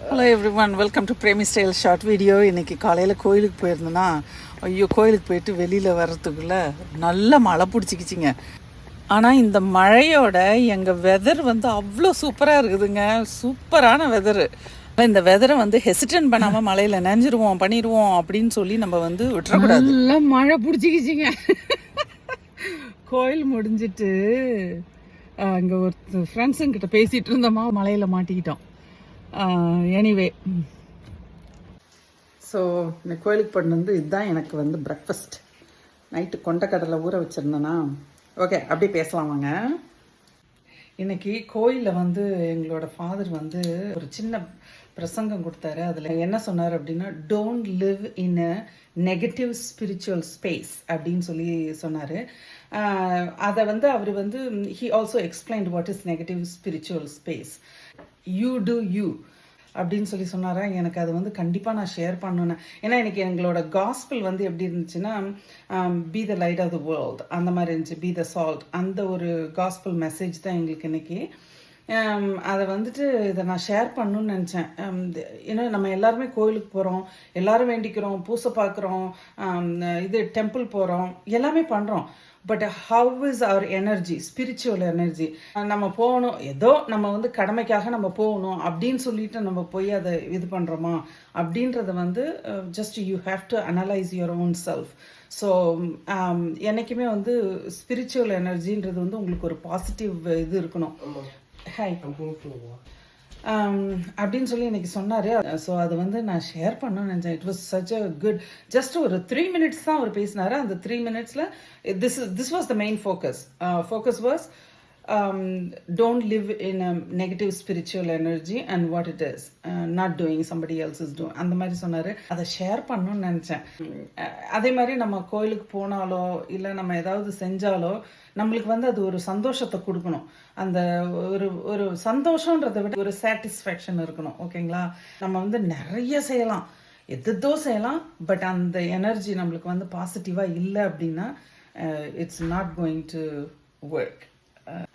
Hello every one, welcome to Premi style short video. இன்றைக்கி காலையில் கோயிலுக்கு போயிருந்தேன்னா, ஐயோ கோயிலுக்கு போயிட்டு வெளியில் வர்றதுக்குள்ளே நல்ல மழை பிடிச்சிக்கிச்சிங்க. ஆனால் இந்த மழையோட எங்கள் வெதர் வந்து அவ்வளோ சூப்பராக இருக்குதுங்க. சூப்பரான வெதரு. இந்த வெதரை வந்து ஹெசிடன்ட் பண்ணாமல் மழையில் நனைஞ்சிருவோம் பண்ணிடுவோம் அப்படின்னு சொல்லி நம்ம வந்து விட்டுறக்கூடாது. நல்லா மழை பிடிச்சிக்கிச்சிங்க. கோயில் முடிஞ்சிட்டு அங்கே ஒரு ஃப்ரெண்ட்ஸுங்கிட்ட பேசிகிட்டு இருந்தோமா, மழையில் மாட்டிக்கிட்டோம். எனிவே, ஸோ இந்த கோயிலுக்கு போட்டு இதுதான் எனக்கு வந்து பிரேக்ஃபாஸ்ட். நைட்டு கொண்டக்கடலை ஊற வச்சுருந்தேன்னா, ஓகே அப்படியே பேசலாம் வாங்க. இன்றைக்கி கோயிலில் வந்து எங்களோட ஃபாதர் வந்து ஒரு சின்ன பிரசங்கம் கொடுத்தாரு. அதில் என்ன சொன்னார் அப்படின்னா, don't live in a negative spiritual space அப்படின்னு சொல்லி சொன்னார். அதை வந்து அவர் வந்து he also explained what is negative spiritual space. You do you அப்படின்னு சொல்லி சொன்னாரா. எனக்கு அது வந்து கண்டிப்பாக நான் ஷேர் பண்ணணும். ஏன்னா எனக்கு எங்களோட காஸ்பிள் வந்து எப்படி இருந்துச்சுன்னா, be the light of the world அந்த மாதிரி இருந்துச்சு. பி த சால்ட், அந்த ஒரு காஸ்பிள் மெசேஜ் தான் எங்களுக்கு இன்னைக்கு. அதை வந்துட்டு இதை நான் ஷேர் பண்ணணும்னு நினச்சேன். ஏன்னா நம்ம எல்லாருமே கோயிலுக்கு போகிறோம், எல்லாரும் வேண்டிக்கிறோம், பூசை பார்க்குறோம், இது டெம்பிள் போகிறோம், எல்லாமே பண்ணுறோம். But how is our energy, spiritual energy? நம்ம போகணும், ஏதோ நம்ம வந்து கடமைக்காக நம்ம போகணும் அப்படின்னு சொல்லிட்டு நம்ம போய் அதை இது பண்ணுறோமா அப்படின்றத வந்து just you have to analyse your own self. So என்றைக்குமே வந்து ஸ்பிரிச்சுவல் எனர்ஜின்றது வந்து உங்களுக்கு ஒரு பாசிட்டிவ் இது இருக்கணும். ஹாய் அப்படின்னு சொல்லி எனக்கு சொன்னார். ஸோ அது வந்து நான் ஷேர் பண்ணணும்னு நினச்சேன். It was such a good. Just ஒரு 3 minutes தான் அவர் பேசினார். அந்த 3 minutesல this was the main focus. Focus was don't live in a negative spiritual energy and what it is, not doing somebody else is doing, அந்த மாதிரி சொன்னார். அதை ஷேர் பண்ணணும்னு நினச்சேன். அதே மாதிரி நம்ம கோயிலுக்கு போனாலோ இல்லை நம்ம ஏதாவது செஞ்சாலோ நம்மளுக்கு வந்து அது ஒரு சந்தோஷத்தை கொடுக்கணும். அந்த ஒரு சந்தோஷன்றதை விட ஒரு சாட்டிஸ்ஃபேக்ஷன் இருக்கணும். ஓகேங்களா? நம்ம வந்து நிறைய செய்யலாம், எதோ செய்யலாம், பட் அந்த எனர்ஜி நம்மளுக்கு வந்து பாசிட்டிவாக இல்லை அப்படின்னா it's not going to work.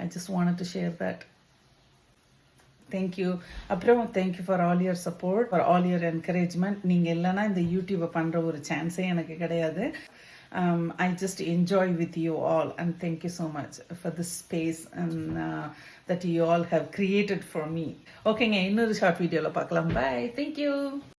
I just wanted to share that. Thank you. அப்புறம் thank you for all your support, for all your encouragement. நீங்கள் இல்லைனா இந்த யூடியூப்பை பண்ணுற ஒரு சான்ஸே எனக்கு கிடையாது. I just enjoy with you all and thank you so much for this space and that you all have created for me. ஓகேங்க, இன்னொரு ஷார்ட் வீடியோவில் பார்க்கலாம். Bye. Thank you.